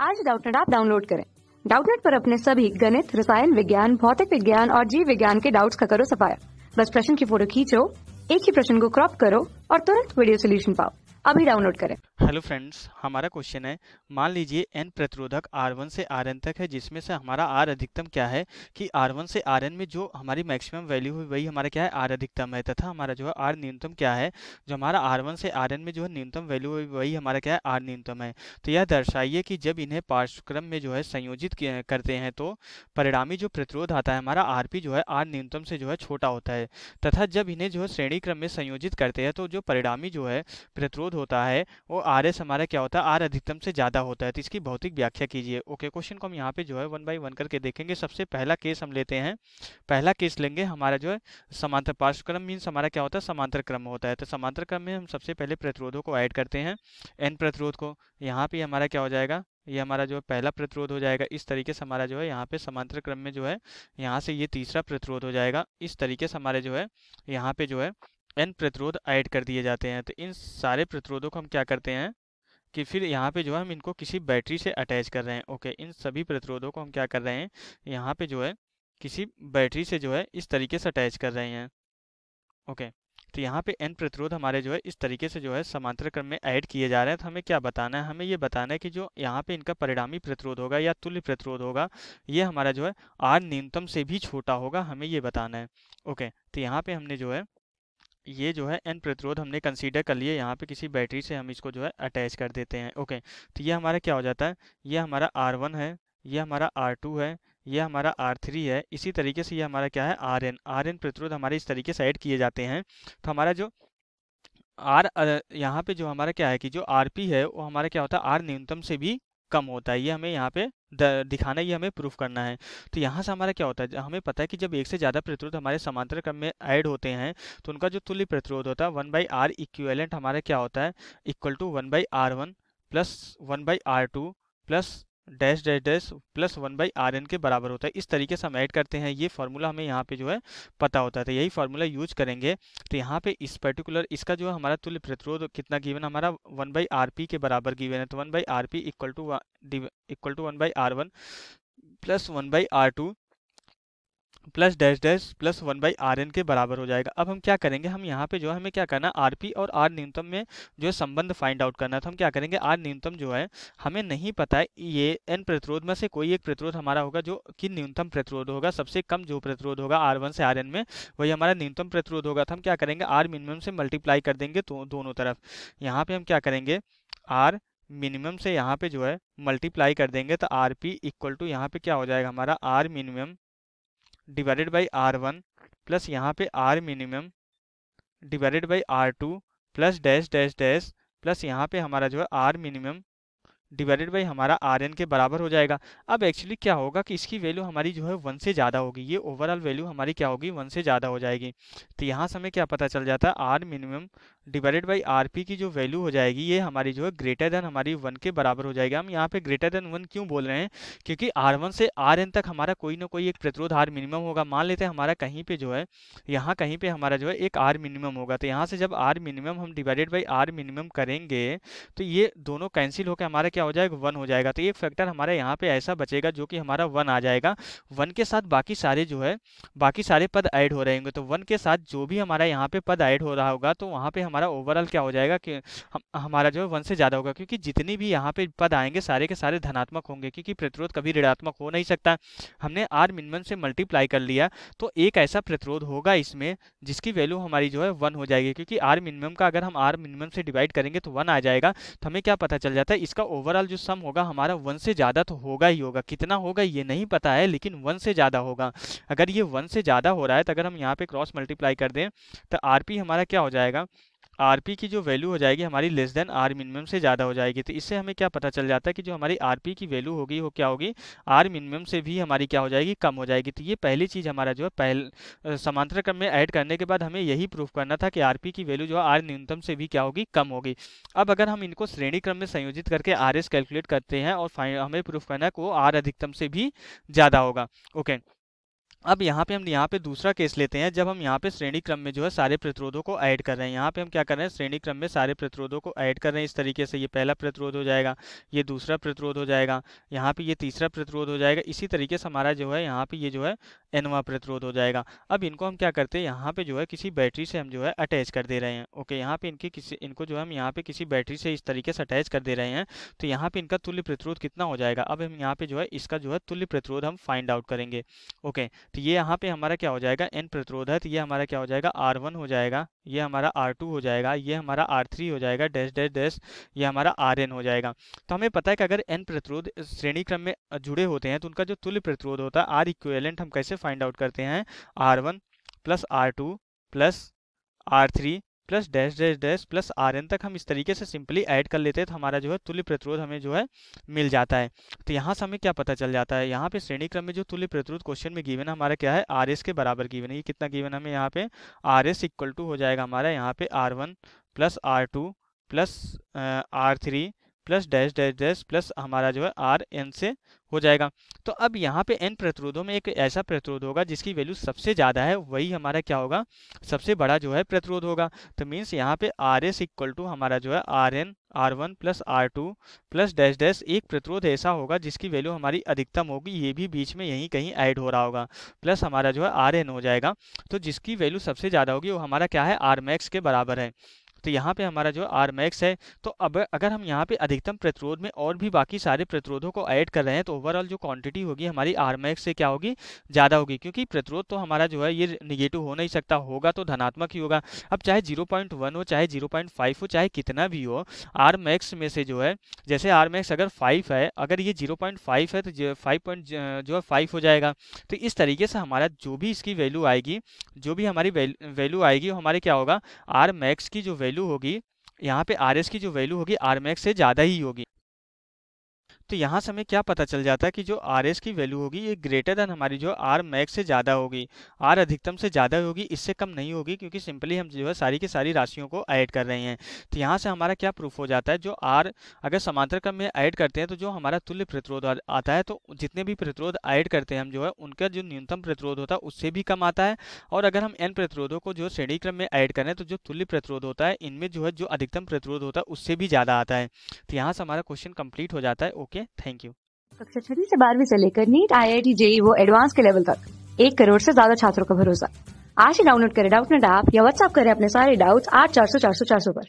आज Doubtnut app download करें। Doubtnut पर अपने सभी गणित, रसायन विज्ञान, भौतिक विज्ञान और जीव विज्ञान के डाउट्स का करो सफाया। बस प्रश्न की फोटो खींचो, एक ही प्रश्न को क्रॉप करो और तुरंत वीडियो सोल्यूशन पाओ। अभी डाउनलोड करें। हेलो फ्रेंड्स, हमारा क्वेश्चन है, मान लीजिए n प्रतिरोधक R1 से Rn तक है, जिसमें से हमारा R अधिकतम क्या है कि R1 से Rn में जो हमारी मैक्सिमम वैल्यू हुई वही हमारा क्या है, R अधिकतम है, तथा हमारा जो है R न्यूनतम क्या है, जो हमारा R1 से Rn में जो है न्यूनतम वैल्यू हुई वही हमारा क्या है, R न्यूनतम है। तो यह दर्शाइए कि जब इन्हें पार्श्वक्रम में जो है संयोजित करते हैं तो परिणामी जो प्रतिरोध आता है हमारा Rp जो है R न्यूनतम से जो है छोटा होता है, तथा जब इन्हें जो है श्रेणी क्रम में संयोजित करते हैं तो जो परिणामी जो है प्रतिरोध होता है वो Rs हमारा क्या होता है, R अधिकतम से ज्यादा होता है। तो इसकी भौतिक व्याख्या कीजिए। ओके, क्वेश्चन को हम यहाँ पे जो है 1 बाय 1 करके देखेंगे। सबसे पहला केस हम लेते हैं, पहला केस लेंगे हमारा जो है समांतर पार्श्वक्रम मीन्स हमारा क्या होता है, समांतर क्रम होता है। तो समांतर क्रम में हम सबसे पहले प्रतिरोधों को ऐड करते हैं, n प्रतिरोध को। यहाँ पे हमारा क्या हो जाएगा, ये हमारा जो है पहला प्रतिरोध हो जाएगा। इस तरीके से हमारा जो है यहाँ पे समांतर क्रम में जो है यहाँ से ये तीसरा प्रतिरोध हो जाएगा। इस तरीके से हमारे जो है यहाँ पे जो है n प्रतिरोध ऐड कर दिए जाते हैं। तो इन सारे प्रतिरोधों को हम क्या करते हैं कि फिर यहाँ पे जो है हम इनको किसी बैटरी से अटैच कर रहे हैं। ओके, इन सभी प्रतिरोधों को हम क्या कर रहे हैं, यहाँ पे जो है किसी बैटरी से जो है इस तरीके से अटैच कर रहे हैं। ओके, तो यहाँ पे n प्रतिरोध हमारे जो है इस तरीके से जो है समांतर क्रम में ऐड किए जा रहे हैं। तो हमें क्या बताना है, हमें ये बताना है कि जो यहाँ पे इनका परिणामी प्रतिरोध होगा या तुल्य प्रतिरोध होगा, ये हमारा जो है R न्यूनतम से भी छोटा होगा, हमें ये बताना है। ओके, तो यहाँ पे हमने जो है ये जो है n प्रतिरोध हमने कंसीडर कर लिए, यहाँ पे किसी बैटरी से हम इसको जो है अटैच कर देते हैं। ओके, तो ये हमारा क्या हो जाता है, ये हमारा R1 है, ये हमारा R2 है, ये हमारा R3 है। इसी तरीके से ये हमारा क्या है, Rn प्रतिरोध हमारे इस तरीके से ऐड किए जाते हैं। तो हमारा जो यहाँ पे जो हमारा क्या है कि जो Rp है वो हमारा क्या होता है, R न्यूनतम से भी कम होता है। ये हमें यहाँ पे दिखाना है, ये हमें प्रूफ करना है। तो यहाँ से हमारा क्या होता है, हमें पता है कि जब एक से ज़्यादा प्रतिरोध हमारे समांतर क्रम में ऐड होते हैं तो उनका जो तुल्य प्रतिरोध होता है 1/R इक्विवेलेंट हमारा क्या होता है, equal to 1/R1 plus 1/R2 plus dash dash dash plus 1/Rn के बराबर होता है। इस तरीके से हम ऐड करते हैं, ये फार्मूला हमें यहाँ पे जो है पता होता है, तो यही फार्मूला यूज करेंगे। तो यहाँ पे इस पर्टिकुलर इसका जो है हमारा तुल्य प्रतिरोध कितना गिवन, हमारा 1/Rp के बराबर गिवन है। तो 1/Rp equal to 1/R1 plus 1/R2 plus dash dash plus 1/Rn के बराबर हो जाएगा। अब हम क्या करेंगे, हम यहाँ पे जो है हमें क्या करना है, Rp और R न्यूनतम में जो है संबंध फाइंड आउट करना है। तो हम क्या करेंगे, R न्यूनतम जो है हमें नहीं पता है, ये n प्रतिरोध में से कोई एक प्रतिरोध हमारा होगा जो कि न्यूनतम प्रतिरोध होगा। सबसे कम जो प्रतिरोध होगा R1 से Rn में वही हमारा न्यूनतम प्रतिरोध होगा। तो हम क्या करेंगे, R मिनिमम से मल्टीप्लाई कर देंगे तो दोनों तरफ। यहाँ पे हम क्या करेंगे, R मिनिमम से यहाँ पे जो है मल्टीप्लाई कर देंगे तो Rp इक्वल टू यहाँ पे क्या हो जाएगा, हमारा R minimum divided by R1 plus यहाँ पे R minimum divided by R2 plus dash dash dash plus यहाँ पे हमारा जो है R मिनिमम डिवाइडेड बाई हमारा Rn के बराबर हो जाएगा। अब एक्चुअली क्या होगा कि इसकी वैल्यू हमारी जो है 1 से ज़्यादा होगी, ये ओवरऑल वैल्यू हमारी क्या होगी, 1 से ज़्यादा हो जाएगी। तो यहाँ से हमें क्या पता चल जाता है, R minimum divided by Rp की जो वैल्यू हो जाएगी ये हमारी जो है ग्रेटर देन हमारी 1 के बराबर हो जाएगा। हम यहाँ पे ग्रेटर देन 1 क्यों बोल रहे हैं, क्योंकि R1 से Rn तक हमारा कोई ना कोई एक प्रतिरोध R मिनिमम होगा। मान लेते हैं हमारा कहीं पे जो है, यहाँ कहीं पे हमारा जो है एक R मिनिमम होगा। तो यहाँ से जब R मिनिमम हम डिवाइडेड बाई R मिनिमम करेंगे तो ये दोनों कैंसिल होकर हमारा क्या हो जाएगा, 1 हो जाएगा। तो एक फैक्टर हमारे यहाँ पे ऐसा बचेगा जो कि हमारा 1 आ जाएगा। 1 के साथ बाकी सारे जो है बाकी सारे पद ऐड हो रहे होंगे, तो 1 के साथ जो भी हमारा यहाँ पे पद ऐड हो रहा होगा तो वहाँ पे हमारा ओवरऑल क्या हो जाएगा कि हमारा जो है 1 से ज़्यादा होगा, क्योंकि जितनी भी यहाँ पे पद आएंगे सारे के सारे धनात्मक होंगे, क्योंकि प्रतिरोध कभी ऋणात्मक हो नहीं सकता। हमने R मिनिमम से मल्टीप्लाई कर लिया तो एक ऐसा प्रतिरोध होगा इसमें जिसकी वैल्यू हमारी जो है 1 हो जाएगी, क्योंकि R मिनिमम का अगर हम R मिनिमम से डिवाइड करेंगे तो 1 आ जाएगा। तो हमें क्या पता चल जाता है, इसका ओवरऑल जो सम होगा हमारा 1 से ज़्यादा तो होगा ही होगा। कितना होगा ये नहीं पता है, लेकिन 1 से ज़्यादा होगा। अगर ये 1 से ज़्यादा हो रहा है तो अगर हम यहाँ पे क्रॉस मल्टीप्लाई कर दें तो Rp हमारा क्या हो जाएगा, Rp की जो वैल्यू हो जाएगी हमारी लेस देन R मिनिमम से ज़्यादा हो जाएगी। तो इससे हमें क्या पता चल जाता है कि जो हमारी Rp की वैल्यू होगी वो क्या होगी, R मिनिमम से भी हमारी क्या हो जाएगी, कम हो जाएगी। तो ये पहली चीज़ हमारा जो है समांतर क्रम में ऐड करने के बाद हमें यही प्रूफ करना था कि Rp की वैल्यू जो है R न्यूनतम से भी क्या होगी, कम होगी। अब अगर हम इनको श्रेणी क्रम में संयोजित करके Rs कैलकुलेट करते हैं और हमें प्रूफ करना है कि वो R अधिकतम से भी ज़्यादा होगा। ओके, अब यहाँ पे हम यहाँ पे दूसरा केस लेते हैं, जब हम यहाँ पे श्रेणी क्रम में जो है सारे प्रतिरोधों को ऐड कर रहे हैं। यहाँ पे हम क्या कर रहे हैं, श्रेणी क्रम में सारे प्रतिरोधों को ऐड कर रहे हैं। इस तरीके से ये पहला प्रतिरोध हो जाएगा, ये दूसरा प्रतिरोध हो जाएगा, यहाँ पे ये तीसरा प्रतिरोध हो जाएगा। इसी तरीके से हमारा जो है यहाँ पे ये जो है nवां प्रतिरोध हो जाएगा। अब इनको हम क्या करते हैं, यहाँ पे जो है किसी बैटरी से हम जो है अटैच कर दे रहे हैं। ओके, यहाँ पे इनको जो है हम यहाँ पे किसी बैटरी से इस तरीके से अटैच कर दे रहे हैं। तो यहाँ पे इनका तुल्य प्रतिरोध कितना हो जाएगा, अब हम यहाँ पे जो है इसका जो है तुल्य प्रतिरोध हम फाइंड आउट करेंगे। ओके, तो ये यहाँ पे हमारा क्या हो जाएगा, n प्रतिरोध है, तो ये हमारा क्या हो जाएगा, R1 हो जाएगा, ये हमारा R2 हो जाएगा, ये हमारा R3 हो जाएगा, डैश डैश डैश, ये हमारा Rn हो जाएगा। तो हमें पता है कि अगर n प्रतिरोध श्रेणी क्रम में जुड़े होते हैं तो उनका जो तुल्य प्रतिरोध होता है R इक्विवेलेंट हम कैसे फाइंड आउट करते हैं, R1 plus R2 plus R3 plus dash dash dash plus Rn तक हम इस तरीके से सिंपली ऐड कर लेते हैं, तो हमारा जो है तुल्य प्रतिरोध हमें जो है मिल जाता है। तो यहाँ से हमें क्या पता चल जाता है, यहाँ पे श्रेणी क्रम में जो तुल्य प्रतिरोध क्वेश्चन में गिवन है हमारा क्या है, Rs के बराबर गिवन है। ये कितना गिवन है हमें यहाँ पे, Rs इक्वल टू हो जाएगा हमारा यहाँ पे R1 plus R2 plus R3 plus dash dash dash plus हमारा जो है Rn से हो जाएगा। तो अब यहाँ पे n प्रतिरोधों में एक ऐसा प्रतिरोध होगा जिसकी वैल्यू सबसे ज़्यादा है, वही हमारा क्या होगा, सबसे बड़ा जो है प्रतिरोध होगा। तो मीन्स यहाँ पे Rs इक्वल टू हमारा जो है Rn R1 plus R2 plus dash dash एक प्रतिरोध ऐसा होगा जिसकी वैल्यू हमारी अधिकतम होगी, ये भी बीच में यहीं कहीं ऐड हो रहा होगा, प्लस हमारा जो है Rn हो जाएगा। तो जिसकी वैल्यू सबसे ज़्यादा होगी वो हमारा क्या है, Rmax के बराबर है। तो यहाँ पे हमारा जो Rmax है, तो अब अगर हम यहाँ पे अधिकतम प्रतिरोध में और भी बाकी सारे प्रतिरोधों को ऐड कर रहे हैं तो ओवरऑल जो क्वांटिटी होगी हमारी Rmax से क्या होगी, ज़्यादा होगी, क्योंकि प्रतिरोध तो हमारा जो है ये निगेटिव हो नहीं सकता, होगा तो धनात्मक ही होगा। अब चाहे 0.1 हो, चाहे 0.5 हो, चाहे कितना भी हो, Rmax में से जो है, जैसे Rmax अगर 5 है, अगर ये 0.5 है तो 5 हो जाएगा। तो इस तरीके से हमारा जो भी इसकी वैल्यू आएगी, जो भी हमारी वैल्यू आएगी वो हमारे क्या होगा, Rmax की जो वैल्यू होगी, यहाँ पे Rs की जो वैल्यू होगी Rmax से ज़्यादा ही होगी। तो यहाँ से हमें क्या पता चल जाता है कि जो Rs की वैल्यू होगी ये ग्रेटर देन हमारी जो Rmax से ज़्यादा होगी, R अधिकतम से ज़्यादा होगी, इससे कम नहीं होगी, क्योंकि सिंपली हम जो है सारी की सारी राशियों को ऐड कर रहे हैं। तो यहाँ से हमारा क्या प्रूफ हो जाता है, जो R अगर समांतर क्रम में ऐड करते हैं तो जो हमारा तुल्य प्रतिरोध आता है, तो जितने भी प्रतिरोध ऐड करते हैं हम जो है उनका जो न्यूनतम प्रतिरोध होता है उससे भी कम आता है। और अगर हम n प्रतिरोधों को जो श्रेणी क्रम में ऐड करें तो जो तुल्य प्रतिरोध होता है इनमें जो है जो अधिकतम प्रतिरोध होता है उससे भी ज़्यादा आता है। तो यहाँ से हमारा क्वेश्चन कंप्लीट हो जाता है। Okay, thank you. कक्षा 6 से 12वीं से लेकर नीट, IIT, JEE वो एडवांस के लेवल तक 1 करोड़ से ज्यादा छात्रों का भरोसा। आज ही डाउनलोड करें डाउटनेट ऐप या व्हाट्सएप करें अपने सारे डाउट्स 8400 400 400 पर।